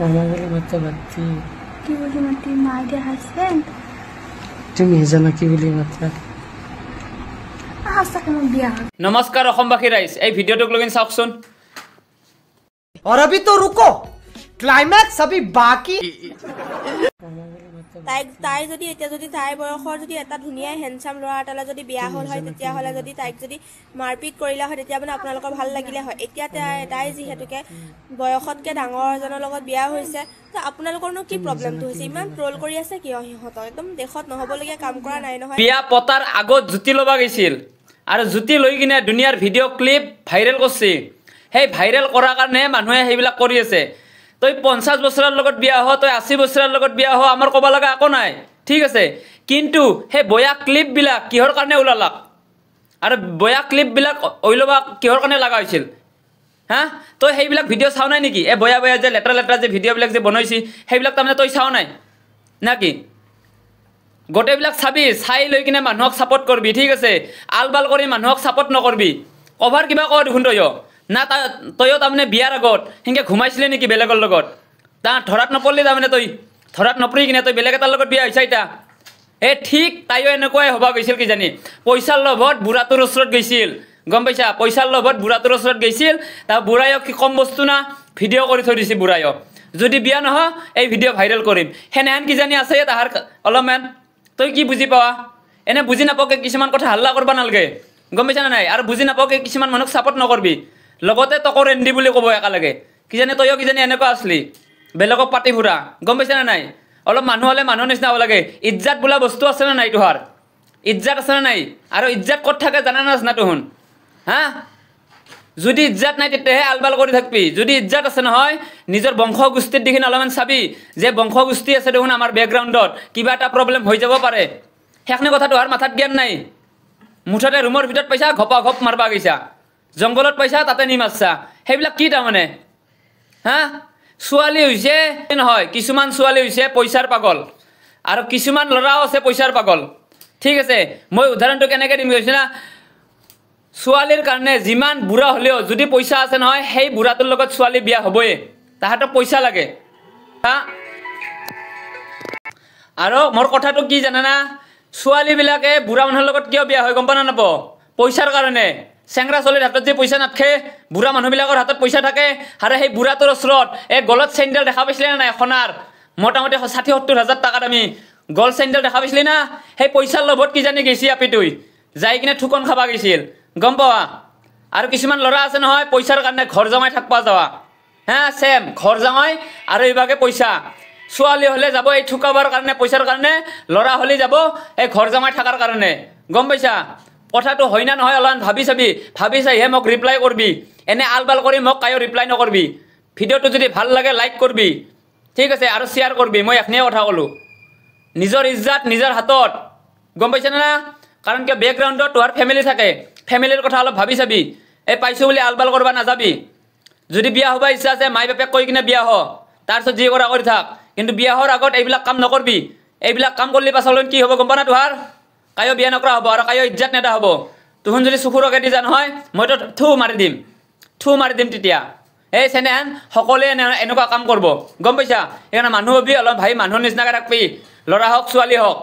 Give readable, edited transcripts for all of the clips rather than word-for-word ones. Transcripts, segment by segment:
মামা বলে মাত্রা বাদছি কি বলি মাত্র মাই ডিয়ার হাজবেন্ড তুমি জানা কি বলি মাত্রা আশা কেমন বিয়া नमस्कार অসমবাসী রাইজ এই ভিডিওটুক লগিন চাওকচোন और अभी तो रुको क्लाइमैक्स अभी बाकी তাই যদি এতিয়া যদি তাই বয়সৰ যদি এটা ধুনীয়া হ্যান্ডসাম ল'ৰা এটালে যদি বিয়া হ'ল হয় তেতিয়া হলে যদি তাইক যদি মাৰপিট কৰিলা হয় তেতিয়া মানে আপোনালোকৰ ভাল লাগিলে হয় এতিয়া তাই যিহেতুকে বয়সতকে ডাঙৰ এজনৰ লগত বিয়া হৈছে তো আপোনালোকৰনো কি প্ৰবলেমটো হৈছে ইমান ট্ৰল কৰি আছে কিয় হিহঁতক একদম দেশত নহবলগীয়া কাম কৰা নাই নহয় বিয়া পতাৰ আগত জুতি লবা গৈছিল আৰু জুতি লৈ কিনে দুনিয়াৰ ভিডিঅ' ক্লিপ ভাইৰেল কৰিছে সেই ভাইৰেল কৰাৰ কাৰণে মানুহে সেইবিলাক কৰি আছে তই 50 বছৰৰ লগত বিয়া হ তই 80 বছৰৰ লগত বিয়া হ আমাৰ কবা লাগা একো নাই ঠিক আছে কিন্তু হে বয়া ক্লিপ বিলাক কিহৰ কাৰণে ওলালাক আৰু বয়া ক্লিপ বিলাক ওইলবা কিহৰ কাৰণে লাগা হৈছিল হা তই সেইবিলাক ভিডিঅ' চাও নাই নেকি এ বয়া বয়া যে লেটাৰ যে ভিডিঅ' বিলাক যে বনাইছি সেইবিলাক তাৰমানে তই চাও নাই নাকি গোটেইবিলাক চাবি চাই লৈ কিনে মানুহক সাপোৰ্ট কৰবি ঠিক আছে আলবাল কৰি মানুহক সাপোৰ্ট নকৰবি কভাৰ কিবা কৰ দেখোন না তয়ো তাৰমানে বিয়াৰ আগত হিংকে ঘুমাইছিলে নেকি বেলেগৰ লগত তা ধৰাত নপৰলি তাৰমানে তই ধৰাত নপৰি কিনে তই বেলেগ এটাৰ লগত বিয়া হৈছা ইটা এ ঠিক তাইও এনেকুৱাই হবা গৈছিল কি জানি পইচাৰ লোভত বুঢ়াটোৰ ওচৰত গৈছিল গম পাইছা পইচাৰ লোভত বুঢ়াটোৰ ওচৰত গৈছিল তা বুঢ়ায়ক কি কম বস্তু না ভিডিঅ' কৰি থৈ দিছে বুঢ়ায়ক যদি বিয়া নহ এই ভিডিঅ' ভাইৰেল কৰিম হেনেহেন কি জানি আছে তাহাৰ অলপমান তই কি বুজি পাৱা এনে বুজি নাপাকে কিছুমান কথা হাল্লা কৰবা নালগে গম পাইছা নাই আৰু বুজি নাপাকে কিছুমান মানুহক সাপোৰ্ট নকৰবি লগতে তকৰ এন্ডি বুলি ক'ব একালগে কি জানি তয়ো কি জানি এনেকুৱা আসলি বেলেগক পাতি ফুৰা গম পাইছা নাই অলপ মানুহ হলে মানুহ নিচিনা হ'ব লাগে ইজ্জত বোলা বস্তু আছে না নাই তোহাৰ ইজ্জত আছে না নাই আৰু ইজ্জত ক'ত থাকে জানা না তোহন হা যদি ইজ্জত নাই তেতিয়াহে আলবাল কৰি থাকবি যদি ইজ্জত আছে নহয় নিজৰ বংশ গোষ্ঠীৰ দেখি অলপমান চাবি যে বংশ গোষ্ঠী আছে দেখোন আমাৰ বেকগ্ৰাউণ্ডত কিবা এটা প্ৰব্লেম হৈ যাব পাৰে হেকনে কথাটো আৰু মাথাত জ্ঞান নাই মুঠতে ৰুমৰ ভিতৰত পইচা ঘপা ঘপ মাৰবা গৈছা জংগলত পইচা তাতে নি মাছছা সেইবিলাক কি তাৰমানে হা ছোৱালী হৈছে নহয় কিছুমান ছোৱালী হৈছে পইচাৰ পাগল আৰু কিছুমান ল'ৰাও আছে পইচাৰ পাগল ঠিক আছে মই উদাহৰণটো কেনেকৈ দিম কৈছো না ছোৱালীৰ কাৰণে যিমান বুঢ়া হলেও যদি পইচা আছে নহয় সেই বুঢ়াটোৰ লগত ছোৱালী বিয়া হ'বই তাহাঁতক পইচা লাগে হা আৰু মোৰ কথাটো কি জানা না ছোৱালীবিলাকে বুঢ়া মানুহৰ লগত কিয় বিয়া হয় গম পা নাপ পইচাৰ কাৰণে চেংৰা ছোৱালীৰ হাতত যে পইচা নাথাকে বুঢ়া মানুহবিলাকৰ হাতত পইচা থাকে আৰু সেই বুঢ়াটোৰ ওচৰত এই গলত চেণ্ডেল দেখা পাইছিলে নাই সোণাৰ মোটামুটি 60-70 হাজাৰ টকাত আমি গল চেণ্ডেল দেখা পাইছিলি না সেই পইচাৰ লোভত কি জানি গৈছি আপিতুই যাই কিনে ঠুকন খাবা গৈছিল গম পাৱা আৰু কিছুমান ল'ৰা আছে নহয় পইচাৰ কাৰণে ঘৰ জমাই থাকবা যাৱা হা সেম ঘৰ জমাই আৰু এইভাগে পইচা ছোৱালী হলে যাব এই ঠুকাবাৰ কাৰণে পইচাৰ কাৰণে ল'ৰা হলে যাব এই ঘৰ জমাই থাকাৰ কাৰণে গম পাইছা কথাটো হয় না নহয় অলপ ভাবি চাইহে মোক ৰিপ্লাই কৰবি এনে আলবাল কৰি মোক কায়ো ৰিপ্লাই নকৰবি ভিডিঅ'টো যদি ভাল লাগে লাইক কৰবি ঠিক আছে আৰু শ্বেয়াৰ কৰবি মই এখনে কথা ক'লো নিজৰ ইজ্জত নিজৰ হাতত গম পাইছা না কাৰণ কি বেকগ্ৰাউণ্ডত তোহাৰ ফেমিলি থাকে ফেমিলিৰ কথা অলপ ভাবি চাবি এই পাইছো বুলি আলবাল কৰবা নাযাবি যদি বিয়া হবা ইচ্ছা আছে মাই বাপেক কৈ কিনে বিয়া হ তাৰপিছত যি কৰা কৰি থাক কিন্তু বিয়া হোৱাৰ আগত এইবিলাক কাম নকৰবি এইবিলাক কাম কৰিলে পাছলৈ কি হ'ব গম পা না তোহাৰ কায়ো বিয়া নকৰা হ'ব আৰু কায়ো ইজ্জত নেদা হ'ব তুহুন যদি চকুৰকে দি যা নহয় মইতো থু মাৰি দিম তেতিয়া এই চেনেহেন সকলোৱে এনেকুৱা কাম কৰিব গম পাইছা সেইকাৰণে মানুহ হবি অলপ ভাই মানুহৰ নিচিনাকৈ ৰাখবি ল'ৰা হওক ছোৱালী হওক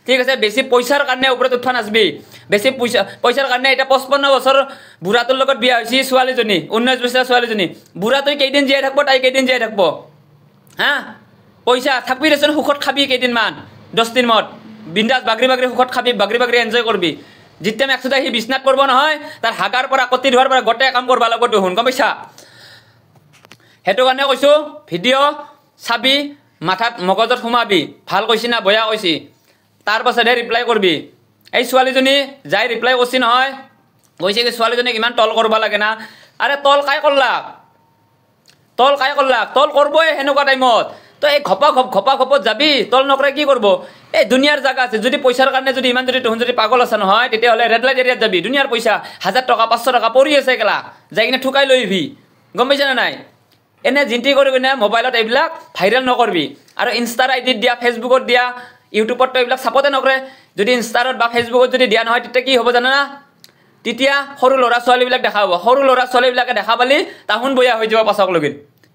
ঠিক আছে বেছি পইচাৰ কাৰণে ওপৰত উঠা নাচবি বেছি পইচাৰ কাৰণে এতিয়া 55 বছৰ বুঢ়াটোৰ লগত বিয়া হৈছে ছোৱালীজনী 19 বছৰীয়া ছোৱালীজনী বুঢ়াটোই কেইদিন জীয়াই থাকিব তাই কেইদিন জীয়াই থাকিব হা পইচা থাকবি দেচোন সুখত খাবি কেইদিনমান 10 দিন মত বিন্দাস বাগৰি সুখত খাবি বাগৰি এনজয় কৰবি যেতিয়া একচুটা সি বিছনাত পৰব নহয় তাৰ হাগাৰ পৰা কতি ধোৱাৰ পৰা গোটেই কাম কৰবা লাগিব দেখোন গম পাইছা হেতু কাৰণে কৈছো ভিডিঅ' চাবি মাথাত মগজত সোমাবি ভাল কৈছি না বয়া কৈছি তাৰ পাছতহে ৰিপ্লাই কৰবি এই ছোৱালীজনী যাই ৰিপ্লাই কৰছি নহয় কৈছে কি ছোৱালীজনীক ইমান তল কৰবা লাগে না আৰে তল কাই কৰলাক তল কৰবই হেনেকুৱা টাইমত তো এই ঘপা ঘপত যাবি তল নকৰে কি কৰব এই দুনিয়াৰ জায়গা আছে যদি পইচাৰ কাৰণে যদি ইমান যদি তুহন যদি পাগল আছে নহয় তেতিয়াহ'লে ৰেড লাইট এৰিয়াত যাবি দুনিয়াৰ পইচা 1000 টকা 500 টকা পৰি আছে কেলা যাই কিনে ঠুকাই লৈ আহিবি গম পাইছা না নাই এনে জিন্তি কৰি কিনে মোবাইলত এইবিলাক ভাইৰেল নকৰবি আৰু ইনষ্টাৰ আইডিত দিয়া ফেচবুকত দিয়া ইউটিউবত এইবিলাক চাপতে নকৰে যদি ইনষ্টাৰত বা ফেচবুকত যদি দিয়া নহয় তেতিয়া কি হ'ব জানা না তেতিয়া সৰু ল'ৰা ছোৱালীবিলাক দেখা হ'ব সৰু ল'ৰা ছোৱালীবিলাকে দেখা পালি তাহুন বয়া হৈ যাব পাছক লগিন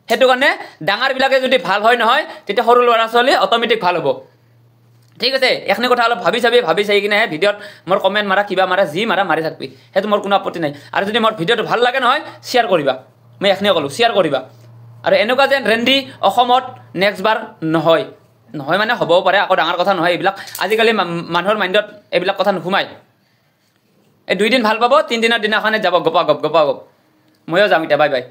সেইটো কাৰণে ডাঙৰবিলাকে যদি ভাল হয় নহয় তেতিয়া সৰু ল'ৰা ছোৱালী অট'মেটিক ভাল হ'ব ঠিক আছে এখনি কথা অলপ ভাবি চাই কিনে ভিডিঅ'ত মোৰ কমেণ্ট মাৰা কিবা মাৰা যি মাৰা মাৰি থাকবি সেইটো মোৰ কোনো আপত্তি নাই আৰু যদি মোৰ ভিডিঅ'টো ভাল লাগে নহয় শ্বেয়াৰ কৰিবা মই এখনি ক'লোঁ শ্বেয়াৰ কৰিবা আৰু এনেকুৱা যেন ৰেণ্ডি অসমত নেক্সট বাৰ নহয় মানে হ'বও পাৰে আকৌ ডাঙৰ কথা নহয় এইবিলাক আজিকালি মানুহৰ মাইণ্ডত এইবিলাক কথা নোসোমায় এই 2 দিন ভাল পাব 3 দিনৰ দিনাখনে যাব গপা গপ ময়ো যাম এতিয়া বাই বাই